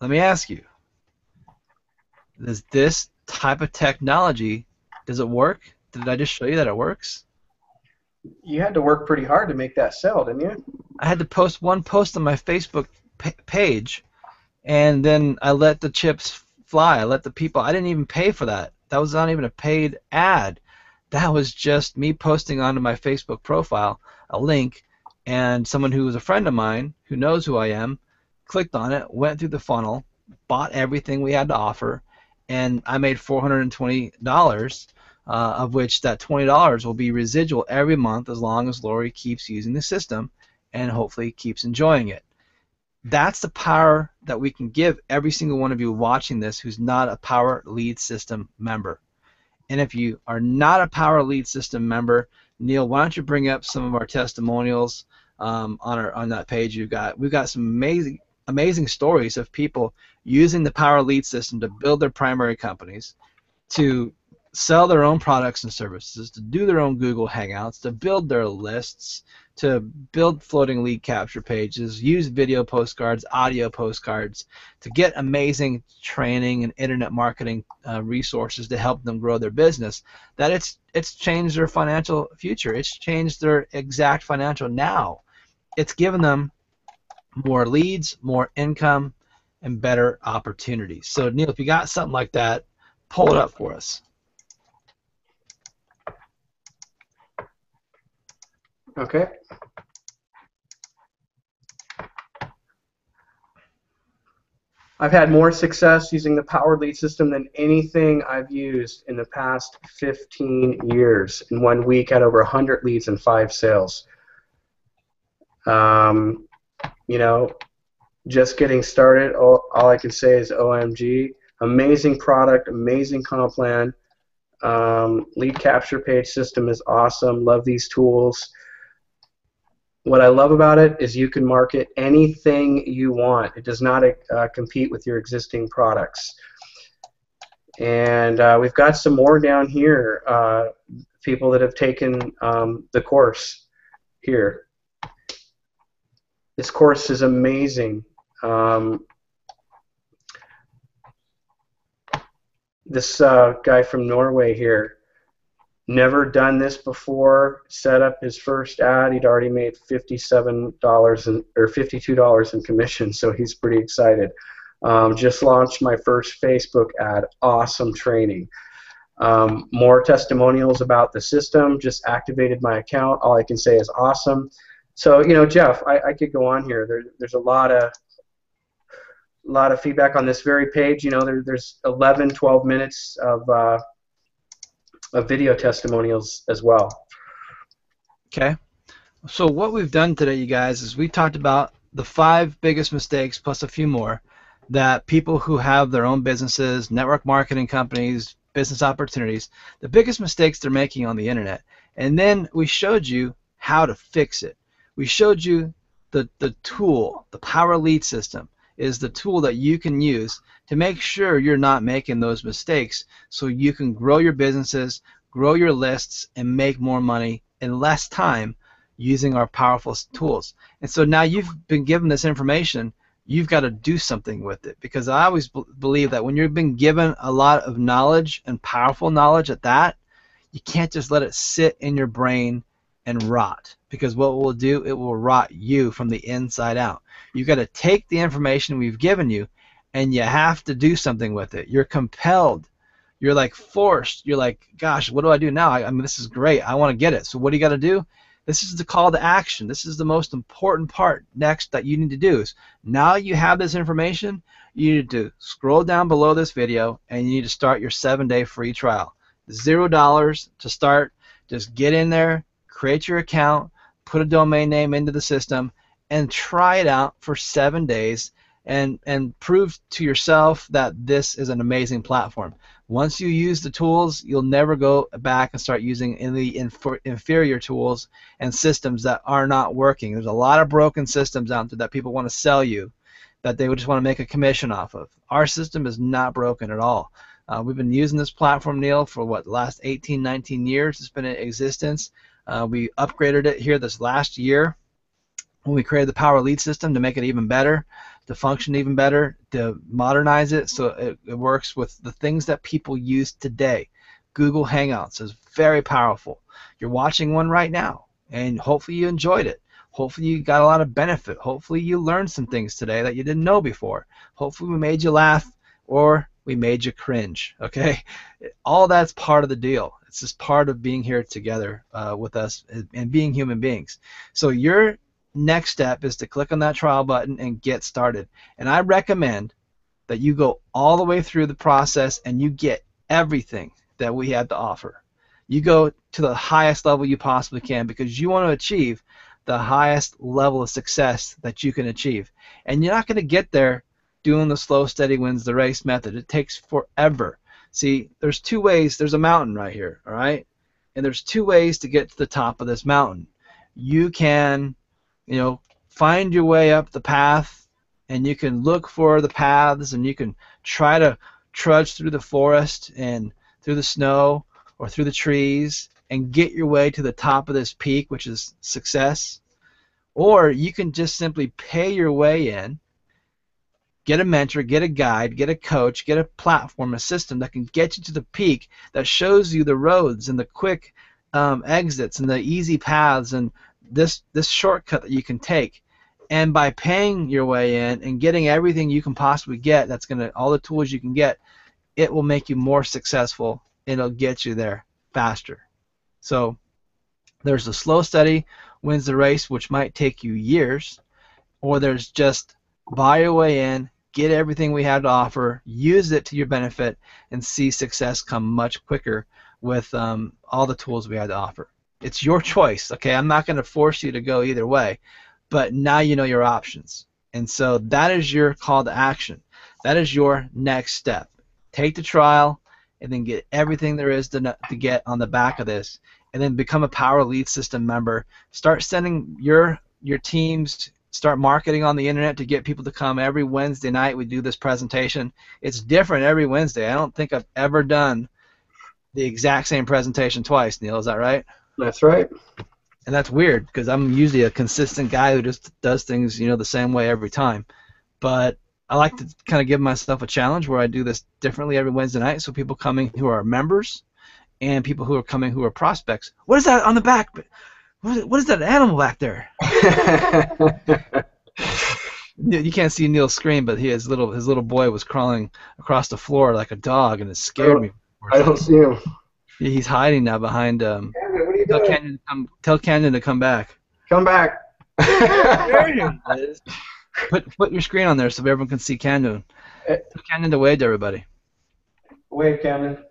let me ask you, does this type of technology, does it work? Did I just show you that it works? You had to work pretty hard to make that sell, didn't you? I had to post one post on my Facebook page and then I let the chips fly. I let the people. I didn't even pay for that. That was not even a paid ad. That was just me posting onto my Facebook profile a link, and someone who was a friend of mine who knows who I am clicked on it, went through the funnel, bought everything we had to offer, and I made $420, of which that $20 will be residual every month as long as Lori keeps using the system and hopefully keeps enjoying it. That's the power that we can give every single one of you watching this who's not a Power Lead System member. And if you are not a Power Lead System member, Neil, why don't you bring up some of our testimonials on that page you've got. We've got some amazing stories of people using the Power Lead System to build their primary companies, to sell their own products and services, to do their own Google Hangouts, to build their lists, to build floating lead capture pages, use video postcards, audio postcards, to get amazing training and internet marketing resources to help them grow their business. That it's changed their financial future. It's changed their exact financial now. It's given them more leads, more income, and better opportunities. So Neil, if you got something like that, pull it up for us. Okay. I've had more success using the Power Lead System than anything I've used in the past 15 years. In 1 week, had over 100 leads and 5 sales. You know, just getting started. All I can say is OMG. Amazing product, amazing comp plan. Lead capture page system is awesome. Love these tools. What I love about it is you can market anything you want. It does not compete with your existing products. And we've got some more down here, people that have taken the course here. This course is amazing. This guy from Norway here, never done this before, set up his first ad. He'd already made $57 or $52 in commission, so he's pretty excited. Just launched my first Facebook ad. Awesome training. More testimonials about the system. Just activated my account. All I can say is awesome. So, you know, Jeff, I could go on here. There's a lot of feedback on this very page. You know, there's 11, 12 minutes of video testimonials as well. Okay. So what we've done today, you guys, is we talked about the 5 biggest mistakes plus a few more that people who have their own businesses, network marketing companies, business opportunities, the biggest mistakes they're making on the internet. And then we showed you how to fix it. We showed you the tool, the Power Lead System is the tool that you can use to make sure you're not making those mistakes so you can grow your businesses, grow your lists, and make more money in less time using our powerful tools. And so now you've been given this information, you've got to do something with it, because I always believe that when you've been given a lot of knowledge and powerful knowledge at that, you can't just let it sit in your brain and rot, because what it will do, it will rot you from the inside out. You've got to take the information we've given you and you have to do something with it. You're compelled. You're like forced. You're like, gosh, what do I do now? I mean, this is great. I want to get it. So what do you got to do? This is the call to action. This is the most important part next that you need to do. Is now you have this information, you need to scroll down below this video and you need to start your 7-day free trial. $0 to start. Just get in there, create your account, put a domain name into the system, and try it out for 7 days and prove to yourself that this is an amazing platform. Once you use the tools, you'll never go back and start using any inferior tools and systems that are not working. There's a lot of broken systems out there that people want to sell you that they would just want to make a commission off of. Our system is not broken at all. We've been using this platform, Neil, for what, the last 18, 19 years it's been in existence. We upgraded it here this last year when we created the Power Lead System to make it even better, to function even better, to modernize it so it works with the things that people use today. Google Hangouts is very powerful. You're watching one right now, and hopefully you enjoyed it. Hopefully you got a lot of benefit. Hopefully you learned some things today that you didn't know before. Hopefully we made you laugh or we made you cringe, okay? All that's part of the deal. It's just part of being here together with us and being human beings. So your next step is to click on that trial button and get started. And I recommend that you go all the way through the process and you get everything that we have to offer. You go to the highest level you possibly can because you want to achieve the highest level of success that you can achieve. And you're not going to get there doing the slow, steady wins the race method. It takes forever. See, there's two ways. There's a mountain right here, all right? And there's two ways to get to the top of this mountain. You can, find your way up the path, and you can look for the paths, and you can try to trudge through the forest and through the snow or through the trees and get your way to the top of this peak, which is success. Or you can just simply pay your way in, get a mentor, get a guide, get a coach, get a platform, a system that can get you to the peak, that shows you the roads and the quick exits and the easy paths and this shortcut that you can take. And by paying your way in and getting everything you can possibly get, that's gonna all the tools you can get, it will make you more successful. It'll get you there faster. So there's the slow, steady wins the race, which might take you years, or there's just buy your way in, get everything we have to offer, use it to your benefit, and see success come much quicker with all the tools we have to offer. It's your choice, okay? I'm not going to force you to go either way, but now you know your options. And so that is your call to action. That is your next step. Take the trial and then get everything there is to get on the back of this, and then become a Power Lead System member. Start sending your teams, start marketing on the internet to get people to come. Every Wednesday night we do this presentation. It's different every Wednesday. I don't think I've ever done the exact same presentation twice, Neil. Is that right? That's right. And that's weird because I'm usually a consistent guy who just does things, the same way every time. But I like to kind of give myself a challenge where I do this differently every Wednesday night, so people coming who are members and people who are coming who are prospects. What is that on the back? What is that animal back there? You can't see Neil's screen, but his little boy was crawling across the floor like a dog, and it scared me. I don't see him. He's hiding now behind. Canyon, what are you doing? Tell Canyon to come back. Come back. There he is. Put your screen on there so everyone can see Canyon. Tell Canyon to wave to everybody. Wave, Canyon.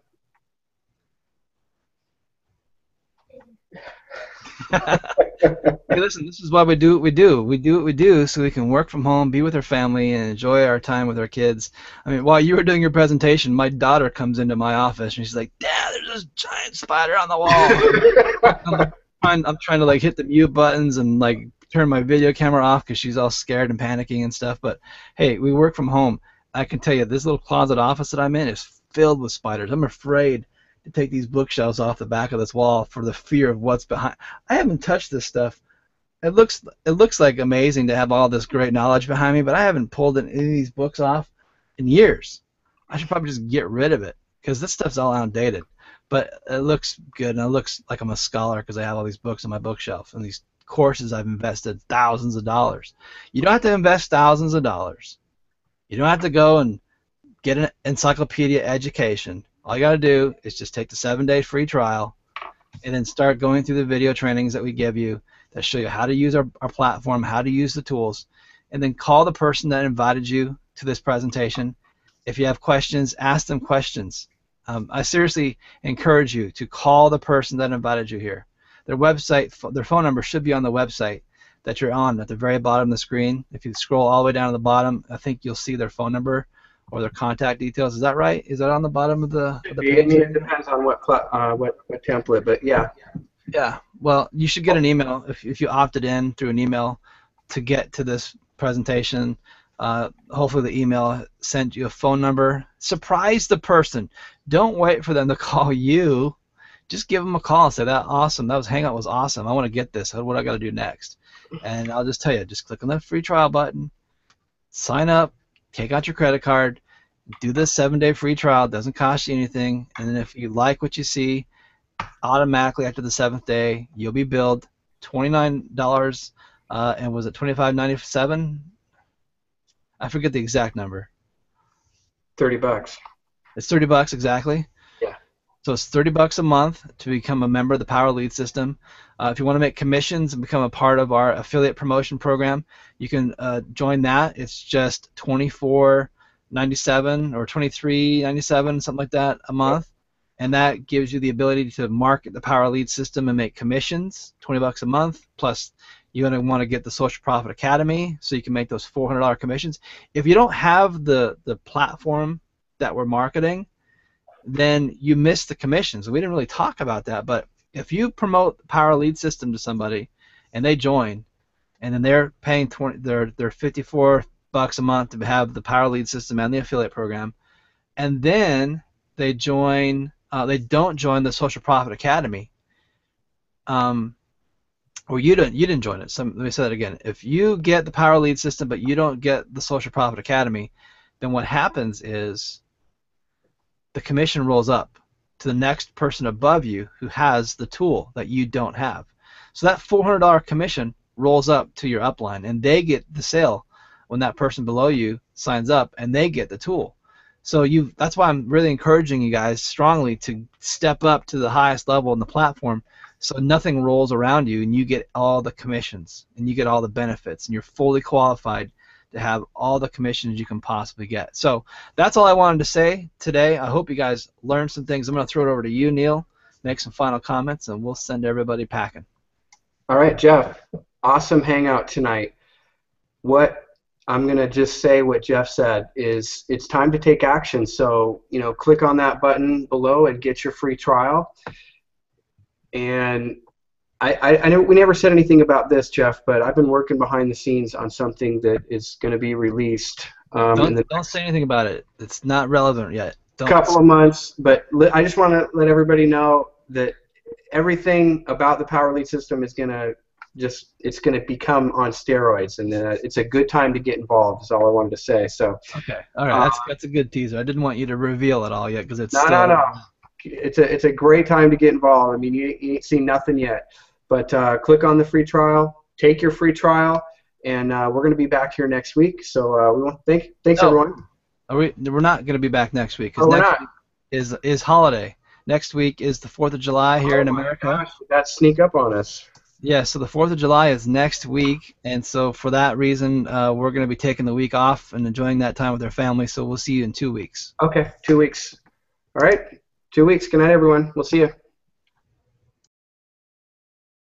Hey, listen, this is why we do what we do. We do what we do so we can work from home, be with our family, and enjoy our time with our kids. I mean, while you were doing your presentation, my daughter comes into my office and she's like, "Dad, there's this giant spider on the wall." I'm trying to like hit the mute buttons and like turn my video camera off because she's all scared and panicking and stuff. But hey, we work from home. I can tell you, this little closet office that I'm in is filled with spiders. I'm afraid to take these bookshelves off the back of this wall for the fear of what's behind. I haven't touched this stuff. It looks like amazing to have all this great knowledge behind me, but I haven't pulled any of these books off in years. I should probably just get rid of it because this stuff's all outdated. But it looks good, and it looks like I'm a scholar because I have all these books on my bookshelf and these courses I've invested thousands of dollars. You don't have to invest thousands of dollars. You don't have to go and get an encyclopedia education. All you got to do is just take the 7-day free trial and then start going through the video trainings that we give you that show you how to use our platform, how to use the tools, and then call the person that invited you to this presentation. If you have questions, ask them questions. I seriously encourage you to call the person that invited you here. Their website, their phone number should be on the website that you're on at the very bottom of the screen. If you scroll all the way down to the bottom, I think you'll see their phone number or their contact details. Is that right? Is that on the bottom of the page? I mean, it depends on what template, but yeah. Yeah. Well, you should get an email if you opted in through an email to get to this presentation. Hopefully the email sent you a phone number. Surprise the person. Don't wait for them to call you. Just give them a call and say, "That awesome. That Hangout was awesome. I want to get this. What do I got to do next?" And I'll just tell you, just click on the free trial button, sign up, take out your credit card, do this 7-day free trial. It doesn't cost you anything. And then if you like what you see, automatically after the 7th day, you'll be billed $29 and was it $25.97? I forget the exact number. $30. It's $30 exactly. Yeah. So it's $30 a month to become a member of the Power Lead system. If you want to make commissions and become a part of our affiliate promotion program, you can join that. It's just $24.97 or $23.97, something like that, a month, and that gives you the ability to market the Power Lead system and make commissions, $20 a month. Plus, you're going to want to get the Social Profit Academy, so you can make those $400 commissions. If you don't have the platform that we're marketing, then you miss the commissions. We didn't really talk about that, but if you promote the Power Lead system to somebody and they join, and then they're paying they're $54 a month to have the Power Lead system and the affiliate program, and then they join, they don't join the Social Profit Academy, or you didn't join it. So let me say that again. If you get the Power Lead system but you don't get the Social Profit Academy, then what happens is the commission rolls up to the next person above you who has the tool that you don't have. So that $400 commission rolls up to your upline, and they get the sale when that person below you signs up, and they get the tool. So that's why I'm really encouraging you guys strongly to step up to the highest level in the platform, so nothing rolls around you and you get all the commissions and you get all the benefits, and you're fully qualified to have all the commissions you can possibly get. So that's all I wanted to say today. I hope you guys learned some things. I'm going to throw it over to you, Neil, make some final comments, and we'll send everybody packing. All right, Jeff. Awesome hangout tonight. What I'm going to just say what Jeff said is it's time to take action. So, click on that button below and get your free trial. And I know we never said anything about this, Jeff, but I've been working behind the scenes on something that is going to be released. Don't say anything about it. It's not relevant yet. Couple of months, but I just want to let everybody know that everything about the Power Lead system is going to it's going to become on steroids, and it's a good time to get involved. Is all I wanted to say. So. Okay. All right. That's a good teaser. I didn't want you to reveal it all yet because it's no. It's a great time to get involved. I mean, you ain't seen nothing yet. But click on the free trial, take your free trial, and we're going to be back here next week. So we want to thanks everyone. We're not going to be back next week because next week is holiday. Next week is the 4th of July here in America. Gosh, that sneak up on us. Yeah, so the 4th of July is next week, and so for that reason, we're going to be taking the week off and enjoying that time with our family. So we'll see you in 2 weeks. Okay, 2 weeks. All right, 2 weeks. Good night, everyone. We'll see you.